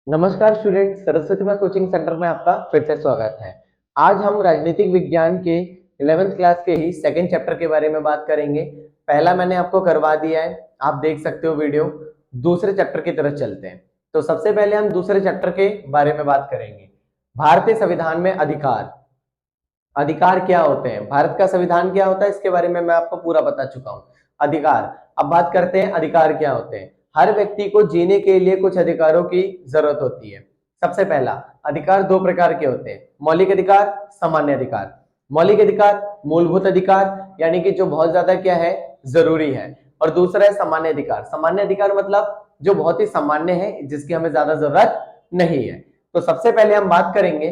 नमस्कार स्टूडेंट, सरस्वती माँ coaching centre में आपका फिर से स्वागत है। आज हम राजनीतिक विज्ञान के 11th क्लास के ही सेकंड चैप्टर के बारे में बात करेंगे। पहला मैंने आपको करवा दिया है, आप देख सकते हो वीडियो। दूसरे चैप्टर की तरफ चलते हैं। तो सबसे पहले हम दूसरे चैप्टर के बारे में बात करेंगे। भारतीय संविधान में अधिकार अधिकार क्या होते हैं, भारत का संविधान क्या होता है, इसके बारे में मैं आपको पूरा बता चुका हूं। अधिकार, अब बात करते हैं अधिकार क्या होते हैं। हर व्यक्ति को जीने के लिए कुछ अधिकारों की जरूरत होती है। सबसे पहला अधिकार दो प्रकार के होते हैं, मौलिक अधिकार, सामान्य अधिकार। मौलिक अधिकार मूलभूत अधिकार, यानी कि जो बहुत ज्यादा क्या है, जरूरी है। और दूसरा है सामान्य अधिकार। सामान्य अधिकार मतलब जो बहुत ही सामान्य है, जिसकी हमें ज्यादा जरूरत नहीं है। तो सबसे पहले हम बात करेंगे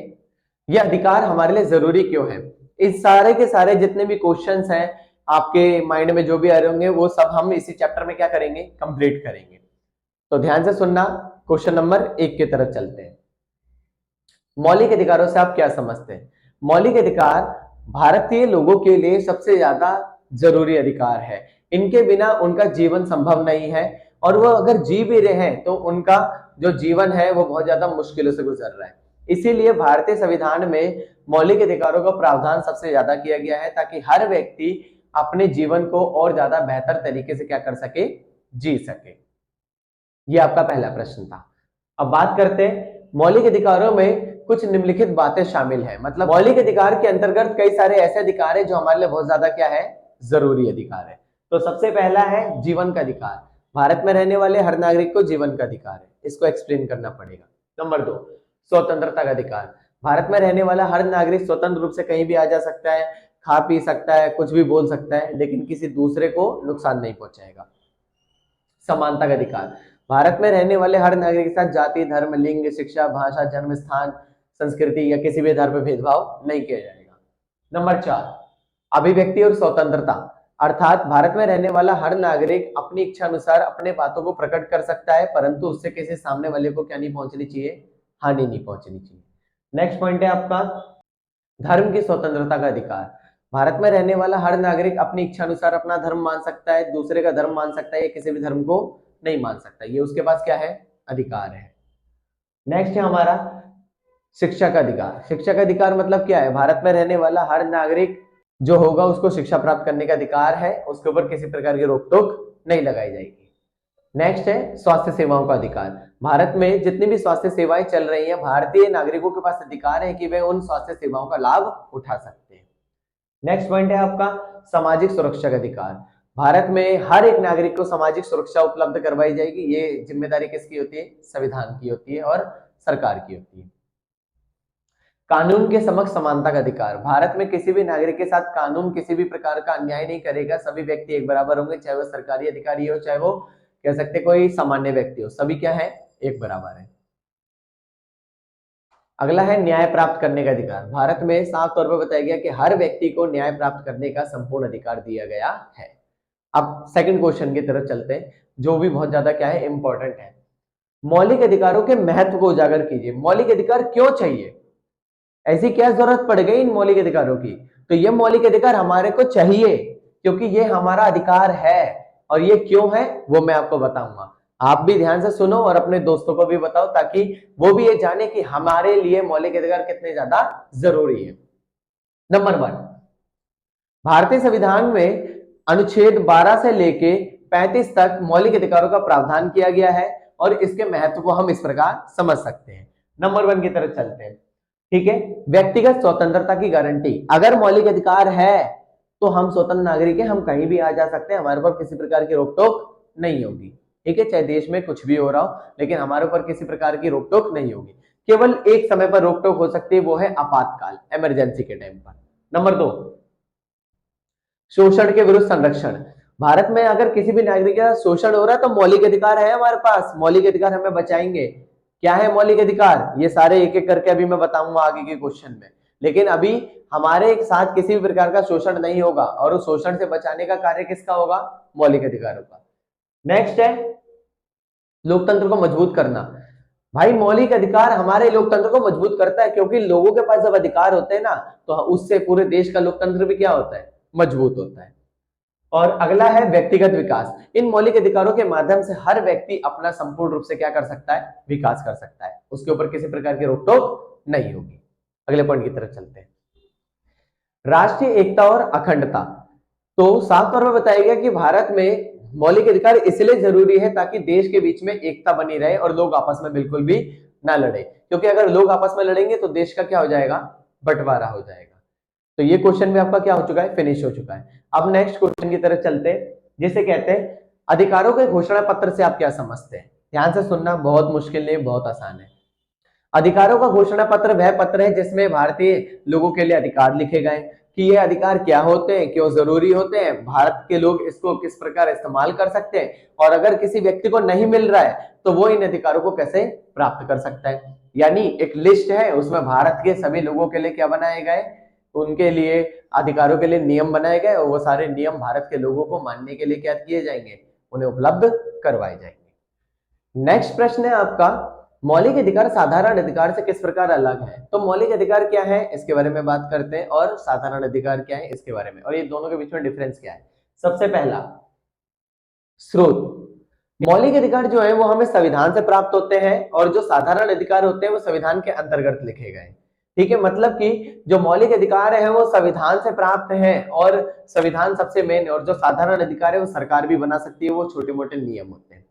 ये अधिकार हमारे लिए जरूरी क्यों है। इस सारे के सारे जितने भी क्वेश्चंस हैं आपके माइंड में जो भी आ रहे होंगे, वो सब हम इसी चैप्टर में क्या करेंगे, कंप्लीट करेंगे। तो ध्यान से सुनना, क्वेश्चन नंबर 1 की तरफ चलते हैं। मौलिक अधिकारों से आप क्या समझते हैं? मौलिक अधिकार भारतीय लोगों के लिए सबसे ज्यादा जरूरी अधिकार है। इनके बिना उनका जीवन संभव नहीं है, और वो अगर जी भी रहे हैं तो उनका जो जीवन है वो बहुत ज्यादा मुश्किलों से गुजर रहा है। इसीलिए भारतीय संविधान में मौलिक अधिकारों का प्रावधान सबसे ज्यादा किया गया है, ताकि हर व्यक्ति अपने जीवन को और ज्यादा बेहतर तरीके से क्या कर सके, जी सके। ये आपका पहला प्रश्न था। अब बात करते हैं मौलिक अधिकारों में कुछ निम्नलिखित बातें शामिल है। मतलब मौलिक अधिकार के अंतर्गत कई सारे ऐसे अधिकार है जो हमारे लिए बहुत ज्यादा क्या है, जरूरी अधिकार है। तो सबसे पहला है जीवन का अधिकार। भारत में रहने वाले हर नागरिक को जीवन का अधिकार है, इसको एक्सप्लेन करना पड़ेगा। नंबर 2, स्वतंत्रता का अधिकार। भारत में रहने वाला हर नागरिक स्वतंत्र रूप से कहीं भी आ जा सकता है, खा पी सकता है, कुछ भी बोल सकता है, लेकिन किसी दूसरे को नुकसान नहीं पहुंचाएगा। समानता का अधिकार। भारत में रहने वाले हर नागरिक के साथ जाति, धर्म, लिंग, शिक्षा, भाषा, जन्म स्थान, संस्कृति या किसी भी आधार पर भेदभाव नहीं किया जाएगा। नंबर 4, अभिव्यक्ति और स्वतंत्रता। अर्थात भारत में रहने वाला हर नागरिक अपनी इच्छा अनुसार अपने बातों को प्रकट कर सकता है, परंतु उससे किसी सामने वाले को क्या नहीं पहुंचनी चाहिए, हानि नहीं पहुंचनी चाहिए। नेक्स्ट पॉइंट है आपका धर्म की स्वतंत्रता का अधिकार। भारत में रहने वाला हर नागरिक अपनी इच्छा अनुसार अपना धर्म मान सकता है, दूसरे का धर्म मान सकता है, या किसी भी धर्म को नहीं मान सकता। ये उसके पास क्या है, अधिकार है। नेक्स्ट है हमारा शिक्षा का अधिकार। शिक्षा का अधिकार मतलब क्या है, भारत में रहने वाला हर नागरिक जो होगा उसको शिक्षा प्राप्त करने का अधिकार है, उसके ऊपर किसी प्रकार की रोक टोक नहीं लगाई जाएगी। नेक्स्ट है स्वास्थ्य सेवाओं का अधिकार। भारत में जितनी भी स्वास्थ्य सेवाएं चल रही हैं, भारतीय नागरिकों के पास अधिकार है कि वे उन स्वास्थ्य सेवाओं का लाभ उठा सकते हैं। नेक्स्ट पॉइंट है आपका सामाजिक सुरक्षा का अधिकार। भारत में हर एक नागरिक को सामाजिक सुरक्षा उपलब्ध करवाई जाएगी। ये जिम्मेदारी किसकी होती है, संविधान की होती है और सरकार की होती है। कानून के समक्ष समानता का अधिकार। भारत में किसी भी नागरिक के साथ कानून किसी भी प्रकार का अन्याय नहीं करेगा। सभी व्यक्ति एक बराबर होंगे, चाहे वो सरकारी अधिकारी हो, चाहे वो कह सकते कोई सामान्य व्यक्ति हो, सभी क्या है, एक बराबर है। अगला है न्याय प्राप्त करने का अधिकार। भारत में साफ तौर पर बताया गया कि हर व्यक्ति को न्याय प्राप्त करने का संपूर्ण अधिकार दिया गया है। अब सेकंड क्वेश्चन की तरफ चलते हैं, जो भी बहुत ज्यादा क्या है, इंपॉर्टेंट है। मौलिक अधिकारों के महत्व को उजागर कीजिए। मौलिक अधिकार क्यों चाहिए, ऐसी क्या जरूरत पड़ गई इन मौलिक अधिकारों की? तो ये मौलिक अधिकार हमारे को चाहिए क्योंकि ये हमारा अधिकार है, और ये क्यों है वो मैं आपको बताऊंगा। आप भी ध्यान से सुनो और अपने दोस्तों को भी बताओ, ताकि वो भी ये जाने कि हमारे लिए मौलिक अधिकार कितने ज्यादा जरूरी है। नंबर 1, भारतीय संविधान में अनुच्छेद 12 से लेके 35 तक मौलिक अधिकारों का प्रावधान किया गया है, और इसके महत्व को हम इस प्रकार समझ सकते हैं। नंबर 1 की तरफ चलते हैं। ठीक है, व्यक्तिगत स्वतंत्रता की गारंटी। अगर मौलिक अधिकार है तो हम स्वतंत्र नागरिक हैं, हम कहीं भी आ जा सकते हैं, हमारे ऊपर किसी प्रकार की रोक टोक नहीं होगी। ठीक है, चाहे देश में कुछ भी हो रहा हो, लेकिन हमारे ऊपर किसी प्रकार की रोक टोक नहीं होगी। केवल एक समय पर रोक टोक हो सकती है, वो है आपातकाल, इमरजेंसी के टाइम पर। नंबर 2, शोषण के विरुद्ध संरक्षण। भारत में अगर किसी भी नागरिक का शोषण हो रहा है तो मौलिक अधिकार है हमारे पास, मौलिक अधिकार हमें बचाएंगे। क्या है मौलिक अधिकार, ये सारे एक एक करके अभी मैं बताऊंगा आगे के क्वेश्चन में। लेकिन अभी हमारे साथ किसी भी प्रकार का शोषण नहीं होगा, और उस शोषण से बचाने का कार्य किसका होगा, मौलिक अधिकारों का। नेक्स्ट है लोकतंत्र को मजबूत करना। भाई मौलिक अधिकार हमारे लोकतंत्र को मजबूत करता है, क्योंकि लोगों के पास जब अधिकार होते हैं ना, तो उससे पूरे देश का लोकतंत्र भी क्या होता है, मजबूत होता है। और अगला है व्यक्तिगत विकास। इन मौलिक अधिकारों के माध्यम से हर व्यक्ति अपना संपूर्ण रूप से क्या कर सकता है, विकास कर सकता है, उसके ऊपर किसी प्रकार की रोक टोक नहीं होगी। अगले पॉइंट की तरफ चलते हैं, राष्ट्रीय एकता और अखंडता। तो साफ तौर पर बताया गया कि भारत में मौलिक अधिकार इसलिए जरूरी है ताकि देश के बीच में एकता बनी रहे और लोग आपस में बिल्कुल भी ना लड़े, क्योंकि अगर लोग आपस में लड़ेंगे तो देश का क्या हो जाएगा, बंटवारा हो जाएगा। तो ये क्वेश्चन भी आपका क्या हो चुका है, फिनिश हो चुका है। अब नेक्स्ट क्वेश्चन की तरफ चलते हैं, जिसे कहते हैं अधिकारों के घोषणा पत्र से आप क्या समझते हैं। ध्यान से सुनना, बहुत मुश्किल नहीं, बहुत आसान है। अधिकारों का घोषणा पत्र वह पत्र है जिसमें भारतीय लोगों के लिए अधिकार लिखे गए कि ये अधिकार क्या होते हैं, क्यों जरूरी होते हैं, भारत के लोग इसको किस प्रकार इस्तेमाल कर सकते हैं, और अगर किसी व्यक्ति को नहीं मिल रहा है तो वो इन अधिकारों को कैसे प्राप्त कर सकता है। यानी एक लिस्ट है, उसमें भारत के सभी लोगों के लिए क्या बनाए गए, उनके लिए अधिकारों के लिए नियम बनाए गए, और वो सारे नियम भारत के लोगों को मानने के लिए क्या किए जाएंगे, उन्हें उपलब्ध करवाए जाएंगे। नेक्स्ट प्रश्न है आपका, मौलिक अधिकार साधारण अधिकार से किस प्रकार अलग है। तो मौलिक अधिकार क्या है इसके बारे में बात करते हैं, और साधारण अधिकार क्या है इसके बारे में, और ये दोनों के बीच में डिफरेंस क्या है। सबसे पहला, स्रोत। मौलिक अधिकार जो है वो हमें संविधान से प्राप्त होते हैं, और जो साधारण अधिकार होते हैं वो संविधान के अंतर्गत लिखे गए। ठीक है, मतलब कि जो मौलिक अधिकार है वो संविधान से प्राप्त है, और संविधान सबसे मेन है, और जो साधारण अधिकार है वो सरकार भी बना सकती है, वो छोटे मोटे नियम होते हैं।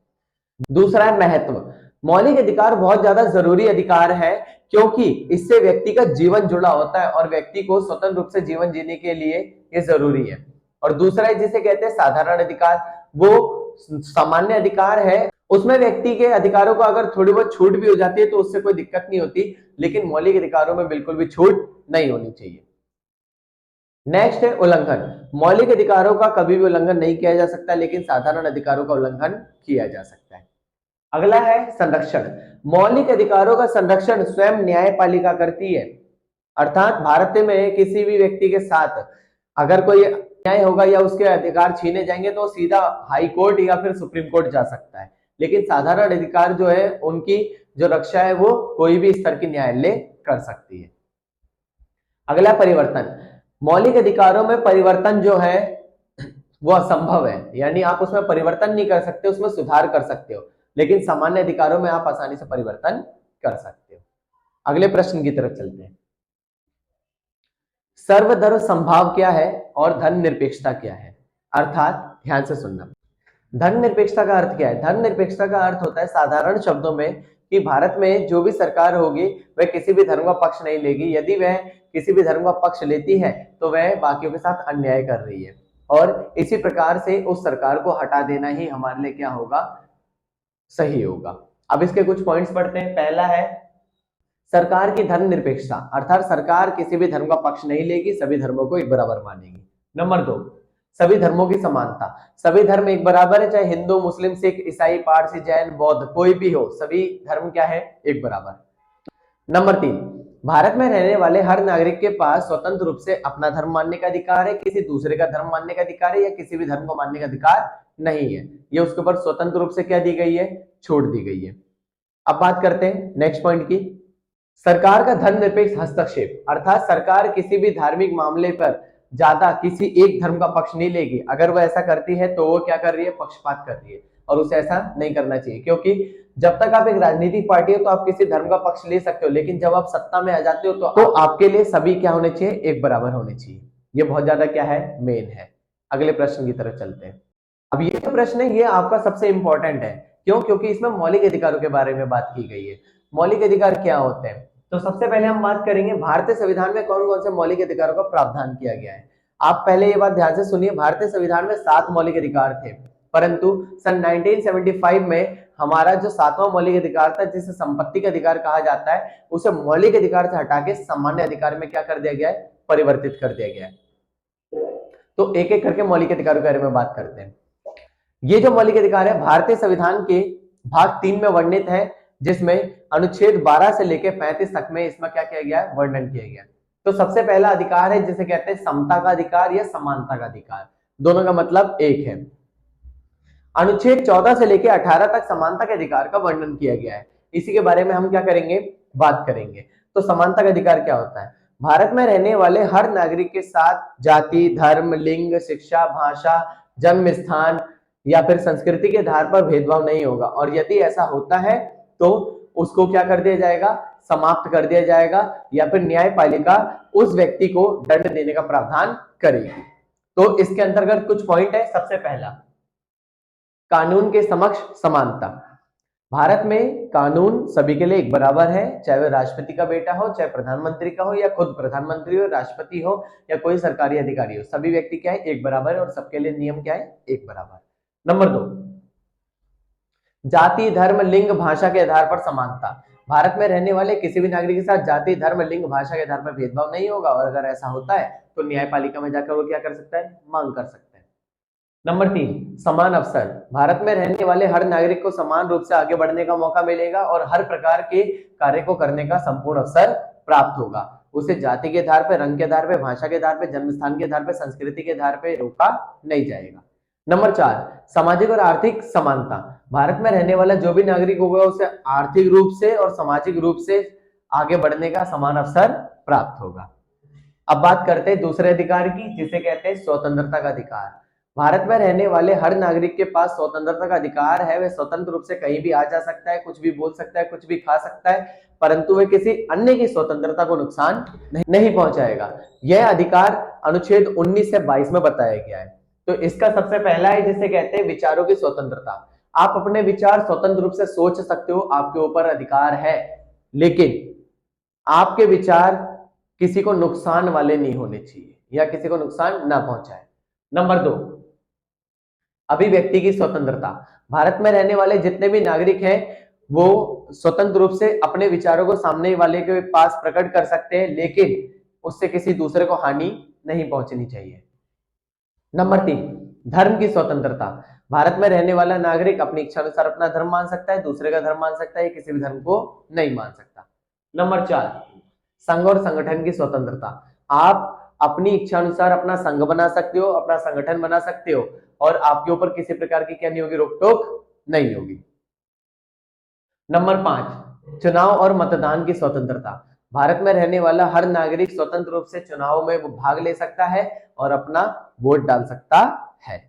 दूसरा है महत्व। मौलिक अधिकार बहुत ज्यादा जरूरी अधिकार है, क्योंकि इससे व्यक्ति का जीवन जुड़ा होता है और व्यक्ति को स्वतंत्र रूप से जीवन जीने के लिए ये जरूरी है। और दूसरा है जिसे कहते हैं साधारण अधिकार, वो सामान्य अधिकार है, उसमें व्यक्ति के अधिकारों को अगर थोड़ी बहुत छूट भी हो जाती है तो उससे कोई दिक्कत नहीं होती, लेकिन मौलिक अधिकारों में बिल्कुल भी छूट नहीं होनी चाहिए। नेक्स्ट है उल्लंघन। मौलिक अधिकारों का कभी भी उल्लंघन नहीं किया जा सकता, लेकिन साधारण अधिकारों का उल्लंघन किया जा सकता है। अगला है संरक्षण। मौलिक अधिकारों का संरक्षण स्वयं न्यायपालिका करती है, अर्थात भारत में किसी भी व्यक्ति के साथ अगर कोई अन्याय होगा या उसके अधिकार छीने जाएंगे तो सीधा हाई कोर्ट या फिर सुप्रीम कोर्ट जा सकता है, लेकिन साधारण अधिकार जो है उनकी जो रक्षा है वो कोई भी स्तर की न्यायालय कर सकती है। अगला परिवर्तन। मौलिक अधिकारों में परिवर्तन जो है वो असंभव है, यानी आप उसमें परिवर्तन नहीं कर सकते, उसमें सुधार कर सकते हो, लेकिन सामान्य अधिकारों में आप आसानी से परिवर्तन कर सकते हो। अगले प्रश्न की तरफ चलते हैं, सर्वधर्म समभाव क्या है और धर्मनिरपेक्षता क्या है। अर्थात ध्यान से सुनना, धर्मनिरपेक्षता का अर्थ क्या है। धर्मनिरपेक्षता का अर्थ होता है साधारण शब्दों में कि भारत में जो भी सरकार होगी वह किसी भी धर्म का पक्ष नहीं लेगी, यदि वह किसी भी धर्म का पक्ष लेती है तो वह बाकियों के साथ अन्याय कर रही है, और इसी प्रकार से उस सरकार को हटा देना ही हमारे लिए क्या होगा, सही होगा। अब इसके कुछ पॉइंट्स पढ़ते हैं। पहला है सरकार की धर्मनिरपेक्षता, अर्थात सरकार किसी भी धर्म का पक्ष नहीं लेगी, सभी धर्मों को एक बराबर मानेगी। नंबर 2, सभी धर्मों की समानता। सभी धर्म एक बराबर है, चाहे हिंदू, मुस्लिम, सिख, ईसाई, पारसी, जैन, बौद्ध कोई भी हो, सभी धर्म क्या है, एक बराबर। नंबर 3, भारत में रहने वाले हर नागरिक के पास स्वतंत्र रूप से अपना धर्म मानने का अधिकार है, किसी दूसरे का धर्म मानने का अधिकार है या किसी भी धर्म को मानने का अधिकार नहीं है, ये उसके ऊपर स्वतंत्र रूप से क्या दी गई है, छूट दी गई है। अब बात करते हैं नेक्स्ट पॉइंट की, सरकार का धर्मनिरपेक्ष हस्तक्षेप, अर्थात सरकार किसी भी धार्मिक मामले पर ज्यादा किसी एक धर्म का पक्ष नहीं लेगी। अगर वो ऐसा करती है तो वो क्या कर रही है, पक्षपात कर रही है, और उसे ऐसा नहीं करना चाहिए, क्योंकि जब तक आप एक राजनीतिक पार्टी हो तो आप किसी धर्म का पक्ष ले सकते हो, लेकिन जब आप सत्ता में आ जाते हो तो आपके लिए सभी क्या होने चाहिए, एक बराबर होने चाहिए। ये बहुत ज्यादा क्या है, मेन है। अगले प्रश्न की तरफ चलते हैं। अब ये जो प्रश्न है ये आपका सबसे इंपॉर्टेंट है, क्यों, क्योंकि इसमें मौलिक अधिकारों के बारे में बात की गई है। मौलिक अधिकार क्या होते हैं, तो सबसे पहले हम बात करेंगे भारतीय संविधान में कौन कौन से मौलिक अधिकारों का प्रावधान किया गया है। आप पहले ये बात ध्यान से सुनिए, भारतीय संविधान में 7 मौलिक अधिकार थे, परंतु सन 1975 में हमारा जो 7वां मौलिक अधिकार था, जिसे संपत्ति का अधिकार कहा जाता है, उसे मौलिक अधिकार से हटा के सामान्य अधिकार में क्या कर दिया गया है, परिवर्तित कर दिया गया है। तो एक एक करके मौलिक अधिकारों के बारे में बात करते हैं। ये जो मौलिक अधिकार है भारतीय संविधान के भाग 3 में वर्णित है, जिसमें अनुच्छेद 12 से लेकर 35 तक में इसमें क्या किया गया है, वर्णन किया गया। तो सबसे पहला अधिकार है जिसे कहते हैं समता का अधिकार या समानता का अधिकार, दोनों का मतलब एक है। अनुच्छेद 14 से लेकर 18 तक समानता के अधिकार का वर्णन किया गया है, इसी के बारे में हम क्या करेंगे, बात करेंगे। तो समानता का अधिकार क्या होता है, भारत में रहने वाले हर नागरिक के साथ जाति, धर्म, लिंग, शिक्षा, भाषा, जन्म स्थान या फिर संस्कृति के आधार पर भेदभाव नहीं होगा, और यदि ऐसा होता है तो उसको क्या कर दिया जाएगा, समाप्त कर दिया जाएगा, या फिर न्यायपालिका उस व्यक्ति को दंड देने का प्रावधान करेगी। तो इसके अंतर्गत कुछ पॉइंट है। सबसे पहला, कानून के समक्ष समानता। भारत में कानून सभी के लिए एक बराबर है, चाहे वह राष्ट्रपति का बेटा हो, चाहे प्रधानमंत्री का हो, या खुद प्रधानमंत्री हो, राष्ट्रपति हो, या कोई सरकारी अधिकारी हो, सभी व्यक्ति क्या है, एक बराबर है, और सबके लिए नियम क्या है, एक बराबर। नंबर 2, जाति, धर्म, लिंग, भाषा के आधार पर समानता। भारत में रहने वाले किसी भी नागरिक के साथ जाति, धर्म, लिंग, भाषा के आधार पर भेदभाव नहीं होगा, और अगर ऐसा होता है तो न्यायपालिका में जाकर वो क्या कर सकता है, मांग कर सकता है। नंबर 3, समान अवसर। भारत में रहने वाले हर नागरिक को समान रूप से आगे बढ़ने का मौका मिलेगा और हर प्रकार के कार्य को करने का संपूर्ण अवसर प्राप्त होगा। उसे जाति के आधार पर, रंग के आधार पर, भाषा के आधार पर, जन्म स्थान के आधार पर, संस्कृति के आधार पर रोका नहीं जाएगा। नंबर 4, सामाजिक और आर्थिक समानता। भारत में रहने वाला जो भी नागरिक होगा उसे आर्थिक रूप से और सामाजिक रूप से आगे बढ़ने का समान अवसर प्राप्त होगा। अब बात करते हैं दूसरे अधिकार की, जिसे कहते हैं स्वतंत्रता का अधिकार। भारत में रहने वाले हर नागरिक के पास स्वतंत्रता का अधिकार है। वह स्वतंत्र रूप से कहीं भी आ जा सकता है, कुछ भी बोल सकता है, कुछ भी खा सकता है, परंतु वह किसी अन्य की स्वतंत्रता को नुकसान नहीं पहुंचाएगा। यह अधिकार अनुच्छेद 19 से 22 में बताया गया है। तो इसका सबसे पहला है जिसे कहते हैं विचारों की स्वतंत्रता। आप अपने विचार स्वतंत्र रूप से सोच सकते हो, आपके ऊपर अधिकार है, लेकिन आपके विचार किसी को नुकसान वाले नहीं होने चाहिए या किसी को नुकसान ना पहुंचाए। नंबर 2, अभिव्यक्ति की स्वतंत्रता। भारत में रहने वाले जितने भी नागरिक हैं वो स्वतंत्र रूप से अपने विचारों को सामने वाले के पास प्रकट कर सकते हैं, लेकिन उससे किसी दूसरे को हानि नहीं पहुंचनी चाहिए। नंबर 3, धर्म की स्वतंत्रता। भारत में रहने वाला नागरिक अपनी इच्छा अनुसार अपना धर्म मान सकता है, दूसरे का धर्म मान सकता है, किसी भी धर्म को नहीं मान सकता। नंबर 4, संघ और संगठन की स्वतंत्रता। आप अपनी इच्छा अनुसार अपना संघ बना सकते हो, अपना संगठन बना सकते हो, और आपके ऊपर किसी प्रकार की क्या नहीं होगी, रोक टोक नहीं होगी। नंबर 5, चुनाव और मतदान की स्वतंत्रता। भारत में रहने वाला हर नागरिक स्वतंत्र रूप से चुनाव में भाग ले सकता है और अपना वोट डाल सकता है।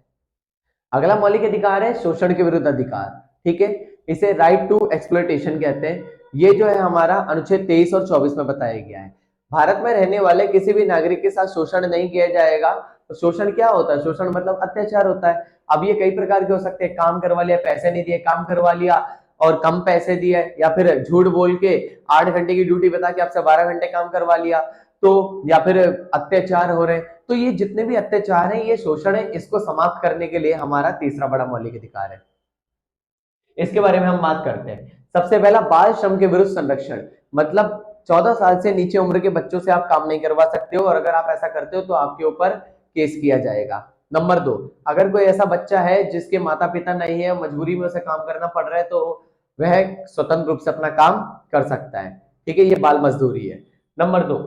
अगला मौलिक अधिकार है शोषण के विरुद्ध अधिकार। ठीक है, इसे राइट टू एक्सप्लॉयटेशन कहते हैं। ये जो है हमारा अनुच्छेद 23 और 24 में बताया गया है। भारत में रहने वाले किसी भी नागरिक के साथ शोषण नहीं किया जाएगा। तो शोषण क्या होता है, शोषण मतलब अत्याचार होता है। अब ये कई प्रकार के हो सकते हैं, काम करवा लिया, पैसे नहीं दिए, काम करवा लिया और कम पैसे दिए, या फिर झूठ बोल के 8 घंटे की ड्यूटी बता के आपसे 12 घंटे काम करवा लिया, तो या फिर अत्याचार हो रहे हैं। तो ये जितने भी अत्याचार हैं ये शोषण है, इसको समाप्त करने के लिए हमारा तीसरा बड़ा मौलिक अधिकार है। इसके बारे में हम बात करते हैं। सबसे पहला, बाल श्रम के विरुद्ध संरक्षण। मतलब 14 साल से नीचे उम्र के बच्चों से आप काम नहीं करवा सकते हो, और अगर आप ऐसा करते हो तो आपके ऊपर केस किया जाएगा। नंबर 2, अगर कोई ऐसा बच्चा है जिसके माता पिता नहीं है, मजबूरी में उसे काम करना पड़ रहा है, तो वह स्वतंत्र रूप से अपना काम कर सकता है। ठीक है, ये बाल मजदूरी है। नंबर 2,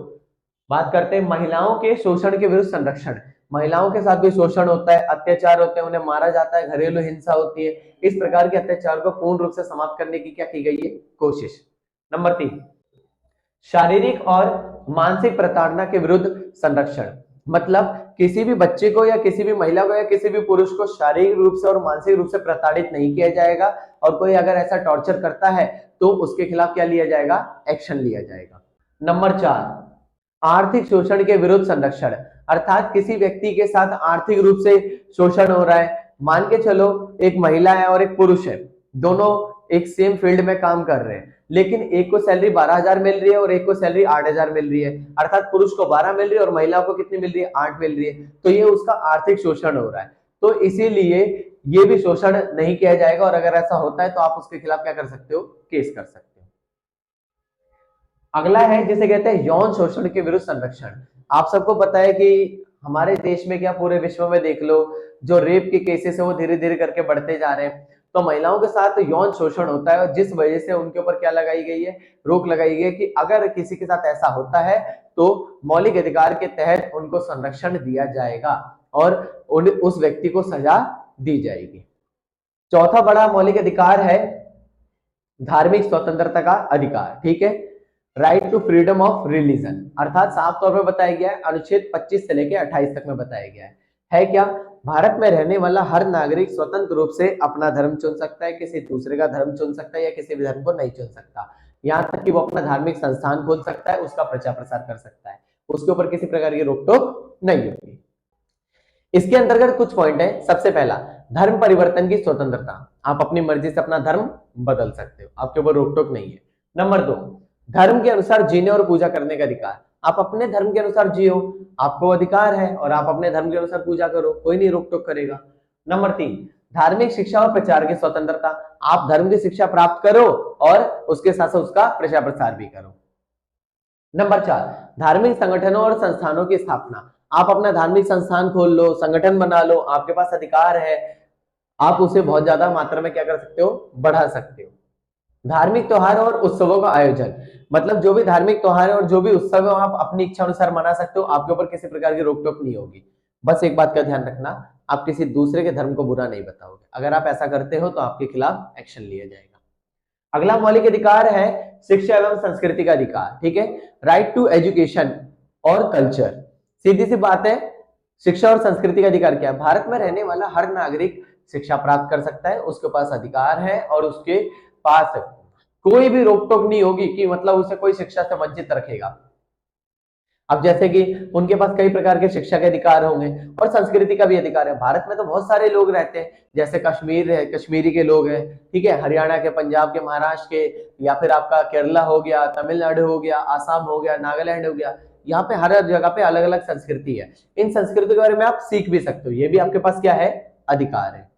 बात करते हैं महिलाओं के शोषण के विरुद्ध संरक्षण। महिलाओं के साथ भी शोषण होता है, अत्याचार होते हैं, उन्हें मारा जाता है, घरेलू हिंसा होती है। इस प्रकार के अत्याचार को पूर्ण रूप से समाप्त करने की क्या की गई है, कोशिश। नंबर 3, शारीरिक और मानसिक प्रताड़ना के विरुद्ध संरक्षण। मतलब किसी भी बच्चे को या किसी भी महिला को या किसी भी पुरुष को शारीरिक रूप से और मानसिक रूप से प्रताड़ित नहीं किया जाएगा, और कोई अगर ऐसा टॉर्चर करता है तो उसके खिलाफ क्या लिया जाएगा, एक्शन लिया जाएगा। नंबर 4, आर्थिक शोषण के विरुद्ध संरक्षण। अर्थात किसी व्यक्ति के साथ आर्थिक रूप से शोषण हो रहा है। मान के चलो एक महिला है और एक पुरुष है, दोनों एक सेम फील्ड में काम कर रहे हैं, लेकिन एक को सैलरी 12,000 मिल रही है और एक को सैलरी 8,000 मिल रही है। अर्थात पुरुष को 12 मिल रही है और महिला को कितनी मिल रही है, 8 मिल रही है। तो ये उसका आर्थिक शोषण हो रहा है। तो इसीलिए ये भी शोषण नहीं किया जाएगा, और अगर ऐसा होता है तो आप उसके खिलाफ क्या कर सकते हो, केस कर सकते हो। अगला है जिसे कहते हैं यौन शोषण के विरुद्ध संरक्षण। आप सबको पता है कि हमारे देश में क्या पूरे विश्व में देख लो, जो रेप के केसेस है वो धीरे धीरे करके बढ़ते जा रहे हैं। तो महिलाओं के साथ यौन शोषण होता है, और जिस वजह से उनके ऊपर क्या लगाई गई है, रोक लगाई गई है कि अगर किसी के साथ ऐसा होता है तो मौलिक अधिकार के तहत उनको संरक्षण दिया जाएगा और उस व्यक्ति को सजा दी जाएगी। चौथा बड़ा मौलिक अधिकार है धार्मिक स्वतंत्रता का अधिकार। ठीक है, right to freedom of religion, अर्थात साफ तौर पर बताया गया है, अनुच्छेद 25 से लेकर 28 तक में बताया गया है क्या? भारत में रहने वाला हर नागरिक स्वतंत्र रूप से अपना धर्म चुन सकता है, किसी दूसरे का धर्म चुन सकता है या किसी भी धर्म को नहीं चुन सकता। यहाँ तक कि वो अपना धार्मिक संस्थान खोल सकता है, उसका प्रचार प्रसार कर सकता है, उसके ऊपर किसी प्रकार की रोक टोक नहीं होगी। इसके अंतर्गत कुछ पॉइंट है। सबसे पहला, धर्म परिवर्तन की स्वतंत्रता, आप अपनी मर्जी से अपना धर्म बदल सकते हो, आपके ऊपर रोक टोक नहीं है। नंबर 2, धर्म के अनुसार जीने और पूजा करने का अधिकार, आप अपने धर्म के अनुसार जियो, आपको अधिकार है और आप अपने धर्म के अनुसार पूजा करो, कोई नहीं रोक टोक करेगा। नंबर 3, धार्मिक शिक्षा और प्रचार की स्वतंत्रता, आप धर्म की शिक्षा प्राप्त करो और उसके साथ साथ उसका प्रचार प्रसार भी करो। नंबर 4, धार्मिक संगठनों और संस्थानों की स्थापना, आप अपना धार्मिक संस्थान खोल लो, संगठन बना लो, आपके पास अधिकार है, आप उसे बहुत ज्यादा मात्रा में क्या कर सकते हो, बढ़ा सकते हो। धार्मिक त्योहार और उत्सवों का आयोजन, मतलब जो भी धार्मिक त्योहार और जो भी उत्सव है आप अपनी इच्छा अनुसार मना सकते हो, आपके ऊपर किसी प्रकार की रोक टोक नहीं होगी। बस एक बात का ध्यान रखना, आप किसी दूसरे के धर्म को बुरा नहीं बताओगे, अगर आप ऐसा करते हो तो आपके खिलाफ एक्शन लिया जाएगा। अगला मौलिक अधिकार है शिक्षा एवं संस्कृति का अधिकार, ठीक है, राइट टू एजुकेशन और कल्चर। सीधी सी बात है, शिक्षा और संस्कृति का अधिकार क्या है? भारत में रहने वाला हर नागरिक शिक्षा प्राप्त कर सकता है, उसके पास अधिकार है और उसके पास कोई भी रोक टोक नहीं होगी कि मतलब उसे कोई शिक्षा से वंचित रखेगा। अब जैसे कि उनके पास कई प्रकार के शिक्षा के अधिकार होंगे और संस्कृति का भी अधिकार है। भारत में तो बहुत सारे लोग रहते हैं, जैसे कश्मीर है, कश्मीरी के लोग हैं, ठीक है, हरियाणा के, पंजाब के, महाराष्ट्र के, या फिर आपका केरला हो गया, तमिलनाडु हो गया, आसाम हो गया, नागालैंड हो गया, यहाँ पे हर जगह पे अलग अलग संस्कृति है। इन संस्कृति के बारे में आप सीख भी सकते हो, ये भी आपके पास क्या है, अधिकार है।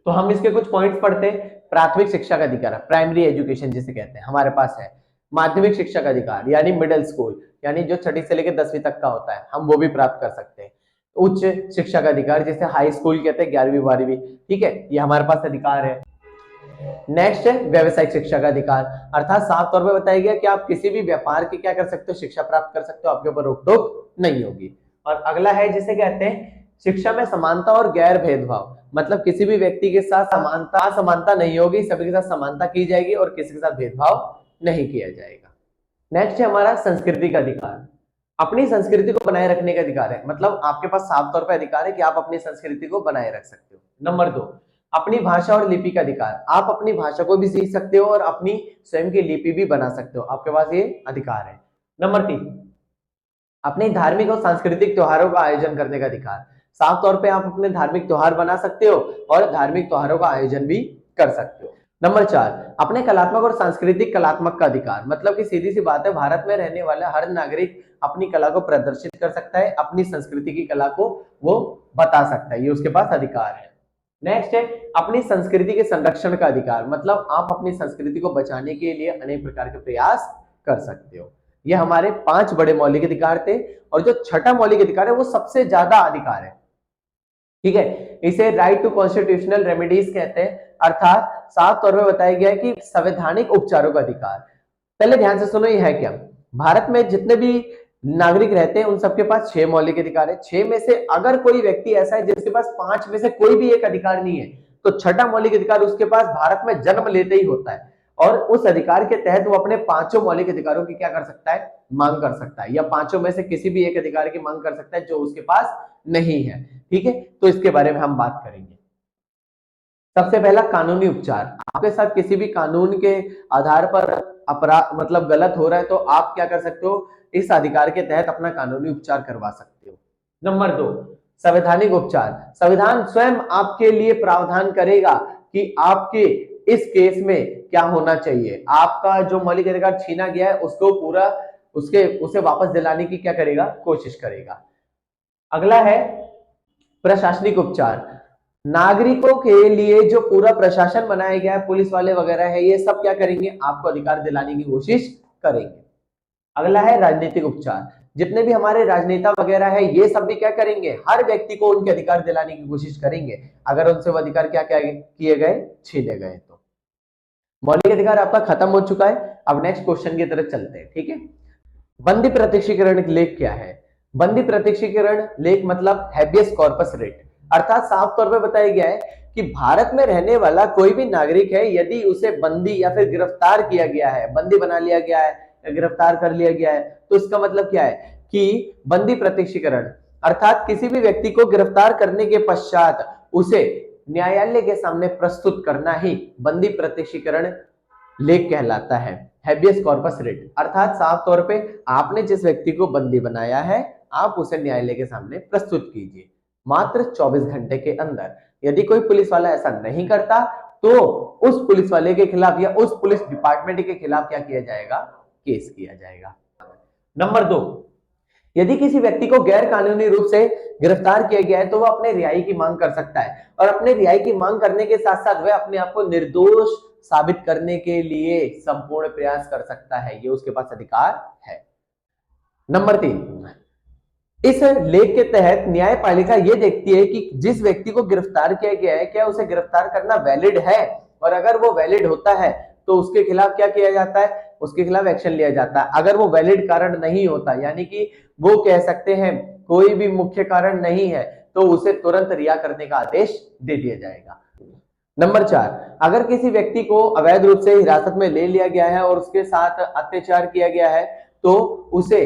तो हम इसके कुछ पॉइंट्स पढ़ते हैं। प्राथमिक शिक्षा का अधिकार, प्राइमरी एजुकेशन जिसे कहते हैं, हमारे पास है। माध्यमिक शिक्षा का अधिकार यानी मिडिल स्कूल, यानी जो छठी से लेकर 10वीं तक का होता है, हम वो भी प्राप्त कर सकते हैं। उच्च शिक्षा का अधिकार जिसे हाई स्कूल कहते हैं, 11वीं 12वीं, ठीक है, ये हमारे पास अधिकार है। नेक्स्ट है व्यावसायिक शिक्षा का अधिकार, अर्थात साफ तौर पे बताया गया कि आप किसी भी व्यापार की क्या कर सकते हो, शिक्षा प्राप्त कर सकते हो, आपके ऊपर रोक टोक नहीं होगी। और अगला है जिसे कहते हैं शिक्षा में समानता और गैर भेदभाव, मतलब किसी भी व्यक्ति के साथ समानता नहीं होगी, सभी के साथ समानता की जाएगी और किसी के साथ भेदभाव नहीं किया जाएगा। नेक्स्ट है हमारा संस्कृति का अधिकार, अपनी संस्कृति को बनाए रखने का अधिकार है, मतलब आपके पास साफ तौर पर अधिकार है कि आप अपनी संस्कृति को बनाए रख सकते हो। नंबर 2, अपनी भाषा और लिपि का अधिकार, आप अपनी भाषा को भी सीख सकते हो और अपनी स्वयं की लिपि भी बना सकते हो, आपके पास ये अधिकार है। नंबर 3, अपने धार्मिक और सांस्कृतिक त्योहारों का आयोजन करने का अधिकार, साफ तौर पे आप अपने धार्मिक त्योहार बना सकते हो और धार्मिक त्योहारों का आयोजन भी कर सकते हो। नंबर 4, अपने कलात्मक और सांस्कृतिक कलात्मक का अधिकार, मतलब कि सीधी सी बात है, भारत में रहने वाला हर नागरिक अपनी कला को प्रदर्शित कर सकता है, अपनी संस्कृति की कला को वो बता सकता है, ये उसके पास अधिकार है। नेक्स्ट है अपनी संस्कृति के संरक्षण का अधिकार, मतलब आप अपनी संस्कृति को बचाने के लिए अनेक प्रकार के प्रयास कर सकते हो। ये हमारे 5 बड़े मौलिक अधिकार थे और जो छठा मौलिक अधिकार है वो सबसे ज्यादा अधिकार है, ठीक है, इसे राइट टू कॉन्स्टिट्यूशनल रेमेडीज कहते हैं, अर्थात साफ तौर पर बताया गया है कि संवैधानिक उपचारों का अधिकार। पहले ध्यान से सुनो, ये है क्या? भारत में जितने भी नागरिक रहते हैं उन सबके पास 6 मौलिक अधिकार है। 6 में से अगर कोई व्यक्ति ऐसा है जिसके पास 5 में से कोई भी एक अधिकार नहीं है, तो छठा मौलिक अधिकार उसके पास भारत में जन्म लेते ही होता है और उस अधिकार के तहत वो अपने 5 मौलिक अधिकारों की क्या कर सकता है, मांग कर सकता है, या 5 में से किसी भी एक अधिकार की मांग कर सकता है जो उसके पास नहीं है, ठीक है। तो इसके बारे में हम बात करेंगे। सबसे पहला कानूनी उपचार, आपके साथ किसी भी कानून के आधार पर अपराध मतलब गलत हो रहा है तो आप क्या कर सकते हो, इस अधिकार के तहत अपना कानूनी उपचार करवा सकते हो। नंबर 2, संवैधानिक उपचार, संविधान स्वयं आपके लिए प्रावधान करेगा कि आपके इस केस में क्या होना चाहिए, आपका जो मौलिक अधिकार छीना गया है उसको पूरा उसे वापस दिलाने की क्या करेगा, कोशिश करेगा। अगला है प्रशासनिक उपचार, नागरिकों के लिए जो पूरा प्रशासन बनाया गया है, पुलिस वाले वगैरह है, ये सब क्या करेंगे, आपको अधिकार दिलाने की कोशिश करेंगे। अगला है राजनीतिक उपचार, जितने भी हमारे राजनेता वगैरह है ये सब भी क्या करेंगे, हर व्यक्ति को उनके अधिकार दिलाने की कोशिश करेंगे अगर उनसे वो अधिकार क्या किए गए, छीने गए तो। मौलिक अधिकार आपका खत्म हो चुका है। अब नेक्स्ट क्वेश्चन की तरफ चलते हैं, ठीक है। बंदी प्रत्यक्षीकरण लेख क्या है? बंदी प्रत्यक्षीकरण लेख मतलब हैबियस कॉर्पस रिट, अर्थात साफ तौर पे बताया गया है कि भारत में रहने वाला कोई भी नागरिक है, यदि उसे बंदी या फिर गिरफ्तार किया गया है, बंदी बना लिया गया है गिरफ्तार कर लिया गया है, तो इसका मतलब क्या है कि बंदी प्रत्यक्षीकरण, अर्थात किसी भी व्यक्ति को गिरफ्तार करने के पश्चात उसे न्यायालय के सामने प्रस्तुत करना ही बंदी प्रत्यक्षीकरण लेख कहलाता है, हैबियस कॉर्पस रिट। अर्थात साफ तौर पे आपने जिस व्यक्ति को बंदी बनाया है, आप उसे न्यायालय के सामने प्रस्तुत कीजिए मात्र 24 घंटे के अंदर। यदि कोई पुलिस वाला ऐसा नहीं करता तो उस पुलिस वाले के खिलाफ या उस पुलिस डिपार्टमेंट के खिलाफ क्या किया जाएगा, केस किया जाएगा। नंबर 2, यदि किसी व्यक्ति को गैर कानूनी रूप से गिरफ्तार किया गया है तो वह अपने रिहाई की मांग कर सकता है, और अपने रिहाई की मांग करने के साथ साथ वह अपने आप को निर्दोष साबित करने के लिए संपूर्ण प्रयास कर सकता है, ये उसके पास अधिकार है। नंबर 3, इस लेख के तहत न्यायपालिका यह देखती है कि जिस व्यक्ति को गिरफ्तार किया गया है क्या उसे गिरफ्तार करना वैलिड है, और अगर वो वैलिड होता है तो उसके खिलाफ क्या किया जाता है, उसके खिलाफ एक्शन लिया जाता है। अगर वो वैलिड कारण नहीं होता, यानी कि वो कह सकते हैं कोई भी मुख्य कारण नहीं है, तो उसे तुरंत रिहा करने का आदेश दे दिया जाएगा। नंबर 4, अगर किसी व्यक्ति को अवैध रूप से हिरासत में ले लिया गया है और उसके साथ अत्याचार किया गया है, तो उसे,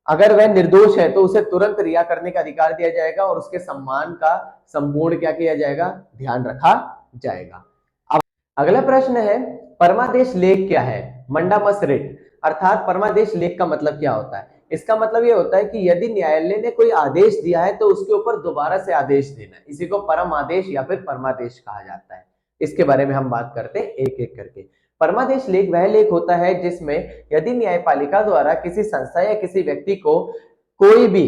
अगर वह निर्दोष है तो उसे तुरंत रिहा करने का अधिकार दिया जाएगा और उसके सम्मान का संपूर्ण क्या किया जाएगा, ध्यान रखा जाएगा। अब अगला प्रश्न है, परमादेश लेख क्या है? मंडामस रिट, अर्थात परमादेश लेख का मतलब क्या होता है? इसका मतलब यह होता है कि यदि न्यायालय ने कोई आदेश दिया है तो उसके ऊपर दोबारा से आदेश देना, इसी को परम आदेश या फिर परमादेश कहा जाता है। इसके बारे में हम बात करते हैं एक एक करके। परमादेश लेख वह लेख होता है जिसमें यदि न्यायपालिका द्वारा किसी संस्था या किसी व्यक्ति को कोई भी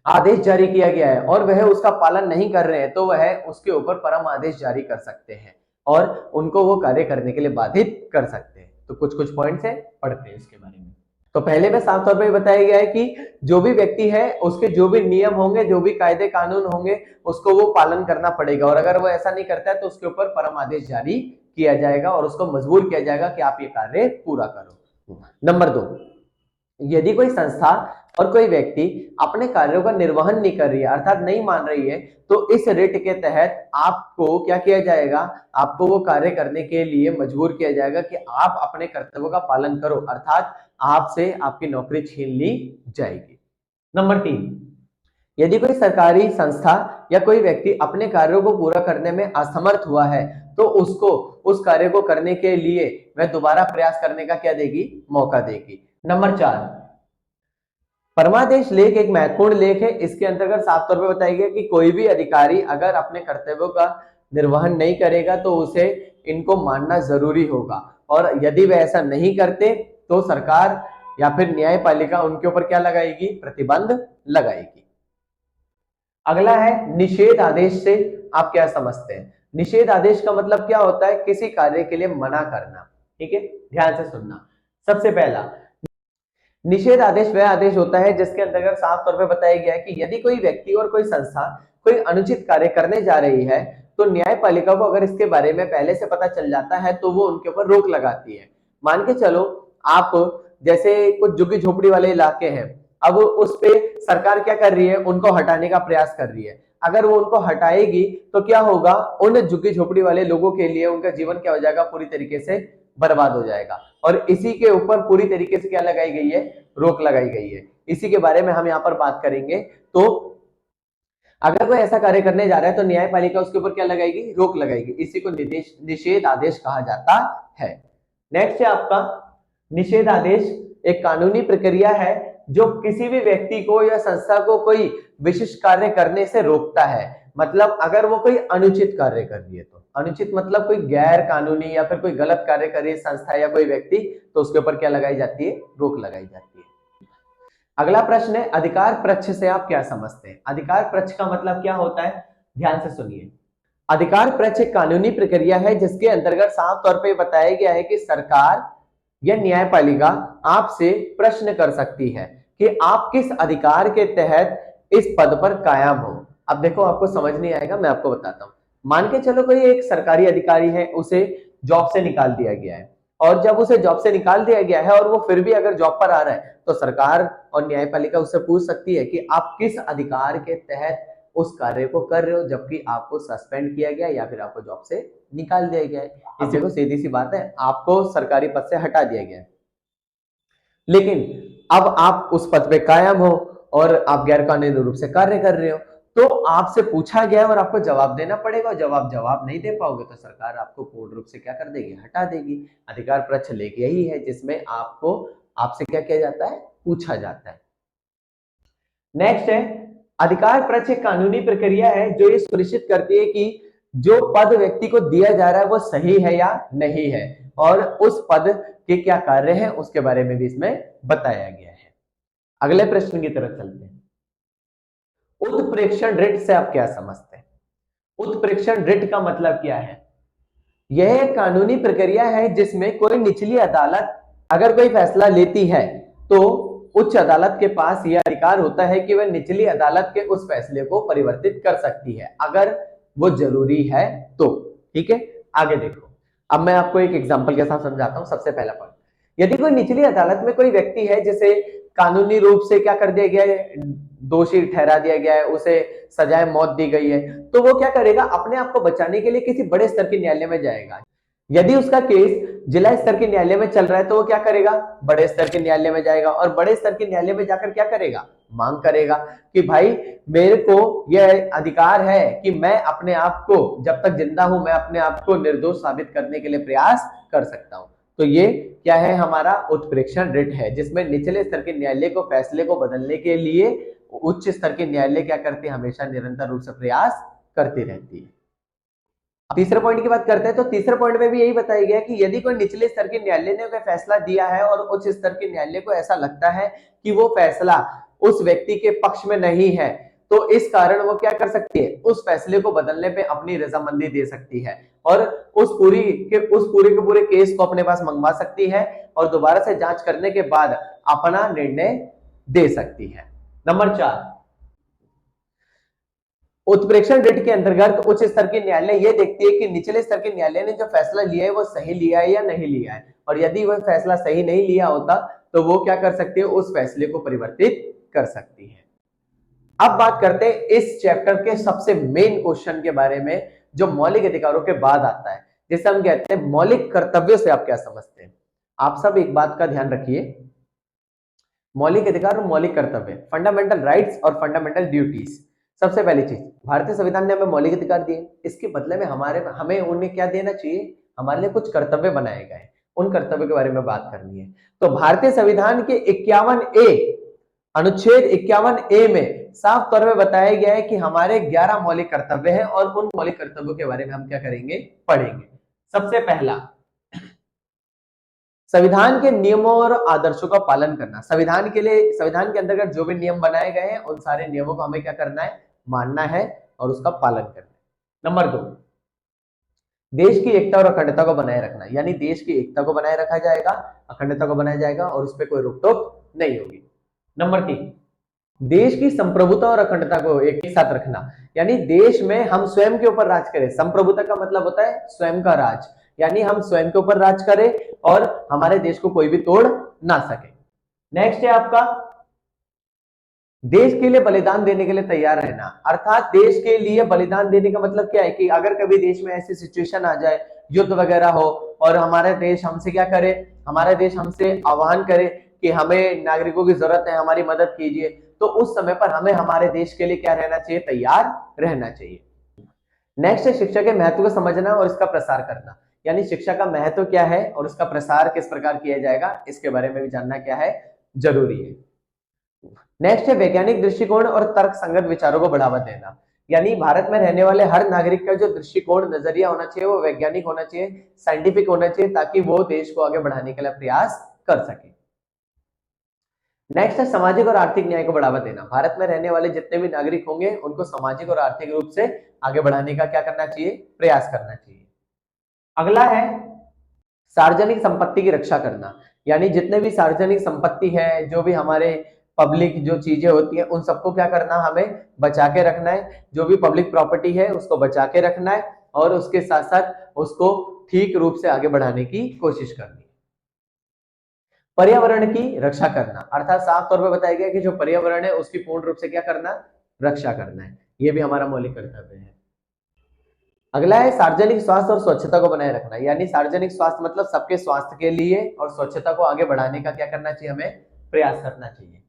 आदेश जारी किया गया है और वह उसका पालन नहीं कर रहे हैं तो वह उसके ऊपर परम आदेश जारी कर सकते हैं और उनको वो कार्य करने के लिए बाधित कर सकते हैं। तो कुछ कुछ पॉइंट्स है, पढ़ते हैं इसके बारे में। तो पहले में साफ तौर पर बताया गया है कि जो भी व्यक्ति है उसके जो भी नियम होंगे, जो भी कायदे कानून होंगे, उसको वो पालन करना पड़ेगा, और अगर वो ऐसा नहीं करता है तो उसके ऊपर परम आदेश जारी किया जाएगा और उसको मजबूर किया जाएगा कि आप ये कार्य पूरा करो। नंबर 2, यदि कोई संस्था और कोई व्यक्ति अपने कार्यों का निर्वहन नहीं कर रही है, अर्थात नहीं मान रही है, तो इस रिट के तहत आपको क्या किया जाएगा, आपको वो कार्य करने के लिए मजबूर किया जाएगा कि आप अपने कर्तव्यों का पालन करो, अर्थात आपसे आपकी नौकरी छीन ली जाएगी। नंबर 3, यदि कोई सरकारी संस्था या कोई व्यक्ति अपने कार्यों को पूरा करने में असमर्थ हुआ है तो उसको उस कार्य को करने के लिए वह दोबारा प्रयास करने का क्या देगी, मौका देगी। नंबर 4, परमादेश लेख एक महत्वपूर्ण लेख है। इसके अंतर्गत साफ तौर पर बताया गया कि कोई भी अधिकारी अगर अपने कर्तव्यों का निर्वहन नहीं करेगा तो उसे इनको मानना जरूरी होगा, और यदि वह ऐसा नहीं करते तो सरकार या फिर न्यायपालिका उनके ऊपर क्या लगाएगी, प्रतिबंध लगाएगी। अगला है निषेध आदेश से आप क्या समझते हैं? निषेध आदेश का मतलब क्या होता है, किसी कार्य के लिए मना करना। ठीक है, ध्यान से सुनना। सबसे पहला, निषेध आदेश वह आदेश होता है जिसके अंतर्गत साफ तौर पे बताया गया है कि यदि कोई व्यक्ति और कोई संस्था कोई अनुचित कार्य करने जा रही है तो न्यायपालिका को अगर इसके बारे में पहले से पता चल जाता है तो वो उनके ऊपर रोक लगाती है। मान के चलो आप जैसे कुछ झुग्गी झोपड़ी वाले इलाके हैं, अब उस पे सरकार क्या कर रही है, उनको हटाने का प्रयास कर रही है। अगर वो उनको हटाएगी तो क्या होगा, उन झुग्गी झोपड़ी वाले लोगों के लिए उनका जीवन क्या हो जाएगा, पूरी तरीके से बर्बाद हो जाएगा, और इसी के ऊपर पूरी तरीके से क्या लगाई गई है, रोक लगाई गई है। इसी के बारे में हम यहाँ पर बात करेंगे। तो अगर कोई ऐसा कार्य करने जा रहा है तो न्यायपालिका उसके ऊपर क्या लगाएगी, रोक लगाएगी। इसी को निषेध आदेश कहा जाता है। नेक्स्ट है आपका निषेध आदेश एक कानूनी प्रक्रिया है जो किसी भी व्यक्ति को या संस्था को कोई विशिष्ट कार्य करने से रोकता है। मतलब अगर वो कोई अनुचित कार्य कर रही है, तो अनुचित मतलब कोई गैर कानूनी या फिर कोई गलत कार्य कर रही है संस्था या कोई व्यक्ति, तो उसके ऊपर क्या लगाई जाती है, रोक लगाई जाती है। अगला प्रश्न है अधिकार पक्ष से आप क्या समझते हैं? अधिकार पक्ष का मतलब क्या होता है, ध्यान से सुनिए। अधिकार पक्ष एक कानूनी प्रक्रिया है जिसके अंतर्गत साफ तौर पर बताया गया है कि सरकार या न्यायपालिका आपसे प्रश्न कर सकती है कि आप किस अधिकार के तहत इस पद पर कायम हो। अब देखो आपको समझ नहीं आएगा, मैं आपको बताता हूं। मान के चलो कोई एक सरकारी अधिकारी है, उसे जॉब से निकाल दिया गया है, और जब उसे जॉब से निकाल दिया गया है और वो फिर भी अगर जॉब पर आ रहा है तो सरकार और न्यायपालिका उससे पूछ सकती है कि आप किस अधिकार के तहत उस कार्य को कर रहे हो जबकि आपको सस्पेंड किया गया या फिर आपको जॉब से निकाल दिया गया है। इसी को सीधी सी बात है, आपको सरकारी पद से हटा दिया गया है। लेकिन अब आप उस पद पे कायम हो और आप गैर कानूनी रूप से कार्य कर रहे हो, तो आपसे पूछा गया और आपको जवाब देना पड़ेगा। और जवाब नहीं दे पाओगे तो सरकार आपको पूर्ण रूप से क्या कर देगी, हटा देगी। अधिकार पक्ष लेके यही है जिसमें आपसे क्या किया जाता है, पूछा जाता है। नेक्स्ट है अधिकार पक्ष एक कानूनी प्रक्रिया है जो ये सुनिश्चित करती है कि जो पद व्यक्ति को दिया जा रहा है वो सही है या नहीं है, और उस पद के क्या कार्य हैं उसके बारे में भी इसमें बताया गया है। अगले प्रश्न की तरफ चलते हैं। उत्प्रेक्षण रिट से आप क्या समझते हैं? उत्प्रेक्षण रिट का मतलब क्या है? यह एक कानूनी प्रक्रिया है जिसमें कोई निचली अदालत अगर कोई फैसला लेती है तो उच्च अदालत के पास यह अधिकार होता है कि वह निचली अदालत के उस फैसले को परिवर्तित कर सकती है अगर वो जरूरी है तो। ठीक है, आगे देखो। अब मैं आपको एक एग्जांपल के साथ समझाता हूं। सबसे पहला पॉइंट, यदि कोई निचली अदालत में कोई व्यक्ति है जिसे कानूनी रूप से क्या कर दिया गया है, दोषी ठहरा दिया गया है, उसे सजाए मौत दी गई है, तो वो क्या करेगा, अपने आप को बचाने के लिए किसी बड़े स्तर के न्यायालय में जाएगा। यदि उसका केस जिला स्तर के न्यायालय में चल रहा है तो वो क्या करेगा, बड़े स्तर के न्यायालय में जाएगा और बड़े स्तर के न्यायालय में जाकर क्या करेगा, मांग करेगा कि भाई मेरे को यह अधिकार है कि मैं अपने आप को जब तक जिंदा हूं मैं अपने आप को निर्दोष साबित करने के लिए प्रयास कर सकता हूं। तो ये क्या है, हमारा उत्प्रेक्षण रिट है जिसमें निचले स्तर के न्यायालय को फैसले को बदलने के लिए उच्च स्तर के न्यायालय क्या करते हैं, हमेशा निरंतर रूप से प्रयास करती रहती है। तीसरे पॉइंट की बात करते हैं तो तीसरे पॉइंट में भी यही बताया गया कि यदि कोई निचले स्तर के न्यायालय ने कोई फैसला दिया है और उच्च स्तर के न्यायालय को ऐसा लगता है कि वो फैसला उस व्यक्ति के पक्ष में नहीं है, तो इस कारण वो क्या कर सकती है, उस फैसले को बदलने पे अपनी रजामंदी दे सकती है और उस पूरे के पूरे केस को अपने पास मंगवा सकती है और दोबारा से जांच करने के बाद अपना निर्णय दे सकती है। नंबर 4, उत्प्रेक्षण रिट के अंतर्गत उच्च स्तर के न्यायालय यह देखती है कि निचले स्तर के न्यायालय ने जो फैसला लिया है वो सही लिया है या नहीं लिया है, और यदि वह फैसला सही नहीं लिया होता तो वो क्या कर सकती है, उस फैसले को परिवर्तित कर सकती है। अब बात करते हैं इस चैप्टर के सबसे मेन क्वेश्चन के बारे में जो मौलिक अधिकारों के बाद आता है, जिसे हम कहते हैं मौलिक कर्तव्यों से आप क्या समझते हैं। आप सब एक बात का ध्यान रखिए, मौलिक अधिकार और मौलिक कर्तव्य, फंडामेंटल राइट्स और फंडामेंटल ड्यूटीज। सबसे पहली चीज, भारतीय संविधान ने हमें मौलिक अधिकार दिए, इसके बदले में हमें उन्हें क्या देना चाहिए, हमारे लिए कुछ कर्तव्य बनाए गए, उन कर्तव्यों के बारे में बात करनी है। तो भारतीय संविधान के 51A अनुच्छेद 51A में साफ तौर में बताया गया है कि हमारे 11 मौलिक कर्तव्य हैं और उन मौलिक कर्तव्यों के बारे में हम क्या करेंगे, पढ़ेंगे। सबसे पहला, संविधान के नियमों और आदर्शों का पालन करना। संविधान के अंतर्गत जो भी नियम बनाए गए हैं उन सारे नियमों को हमें क्या करना है, मानना है और उसका पालन करना है। नंबर 2, देश की एकता और अखंडता को बनाए रखना, यानी देश की एकता को बनाए रखा जाएगा, अखंडता को बनाया जाएगा और उस पर कोई रोक टोक नहीं होगी। नंबर 3, देश की संप्रभुता और अखंडता को एक साथ रखना, यानी देश में हम स्वयं के ऊपर राज करें। संप्रभुता का मतलब होता है स्वयं का राज, यानी हम स्वयं के ऊपर राज करें और हमारे देश को कोई भी तोड़ ना सके। नेक्स्ट है आपका, देश के लिए बलिदान देने के लिए तैयार रहना, अर्थात देश के लिए बलिदान देने का मतलब क्या है कि अगर कभी देश में ऐसी सिचुएशन आ जाए, युद्ध वगैरह हो और हमारा देश हमसे क्या करे, हमारा देश हमसे आह्वान करे कि हमें नागरिकों की जरूरत है, हमारी मदद कीजिए, तो उस समय पर हमें हमारे देश के लिए क्या रहना चाहिए, तैयार रहना चाहिए। नेक्स्ट है शिक्षा के महत्व को समझना और इसका प्रसार करना, यानी शिक्षा का महत्व क्या है और उसका प्रसार किस प्रकार किया जाएगा, इसके बारे में भी जानना क्या है, जरूरी है। नेक्स्ट है वैज्ञानिक दृष्टिकोण और तर्क संगत विचारों को बढ़ावा देना, यानी भारत में रहने वाले हर नागरिक का जो दृष्टिकोण नजरिया होना चाहिए वो वैज्ञानिक होना चाहिए, साइंटिफिक होना चाहिए, ताकि वो देश को आगे बढ़ाने के लिए प्रयास कर सके। नेक्स्ट है सामाजिक और आर्थिक न्याय को बढ़ावा देना, भारत में रहने वाले जितने भी नागरिक होंगे उनको सामाजिक और आर्थिक रूप से आगे बढ़ाने का क्या करना चाहिए, प्रयास करना चाहिए। अगला है सार्वजनिक संपत्ति की रक्षा करना, यानी जितने भी सार्वजनिक संपत्ति है, जो भी हमारे पब्लिक जो चीजें होती है उन सबको क्या करना, हमें बचा के रखना है, जो भी पब्लिक प्रॉपर्टी है उसको बचा के रखना है और उसके साथ साथ उसको ठीक रूप से आगे बढ़ाने की कोशिश करनी है। पर्यावरण की रक्षा करना, अर्थात साफ तौर पर बताया गया कि जो पर्यावरण है उसकी पूर्ण रूप से क्या करना, रक्षा करना है, यह भी हमारा मौलिक कर्तव्य है। अगला है सार्वजनिक स्वास्थ्य और स्वच्छता को बनाए रखना, यानी सार्वजनिक स्वास्थ्य मतलब सबके स्वास्थ्य के लिए, और स्वच्छता को आगे बढ़ाने का क्या करना चाहिए, हमें प्रयास करना चाहिए।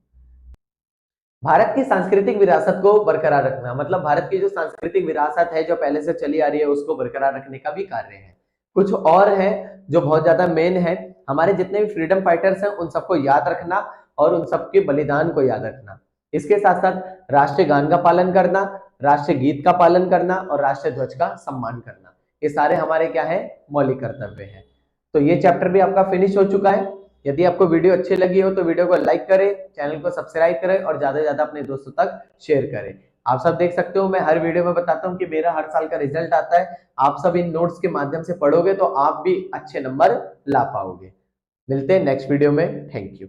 भारत की सांस्कृतिक विरासत को बरकरार रखना, मतलब भारत की जो सांस्कृतिक विरासत है जो पहले से चली आ रही है उसको बरकरार रखने का भी कार्य है। कुछ और है जो बहुत ज्यादा मेन है, हमारे जितने भी फ्रीडम फाइटर्स हैं उन सबको याद रखना और उन सबके बलिदान को याद रखना। इसके साथ साथ राष्ट्रीय गान का पालन करना, राष्ट्रीय गीत का पालन करना और राष्ट्रीय ध्वज का सम्मान करना, ये सारे हमारे क्या है, मौलिक कर्तव्य है। तो ये चैप्टर भी आपका फिनिश हो चुका है। यदि आपको वीडियो अच्छी लगी हो तो वीडियो को लाइक करें, चैनल को सब्सक्राइब करें और ज्यादा से ज्यादा अपने दोस्तों तक शेयर करें। आप सब देख सकते हो मैं हर वीडियो में बताता हूं कि मेरा हर साल का रिजल्ट आता है, आप सब इन नोट्स के माध्यम से पढ़ोगे तो आप भी अच्छे नंबर ला पाओगे। मिलते हैं नेक्स्ट वीडियो में, थैंक यू।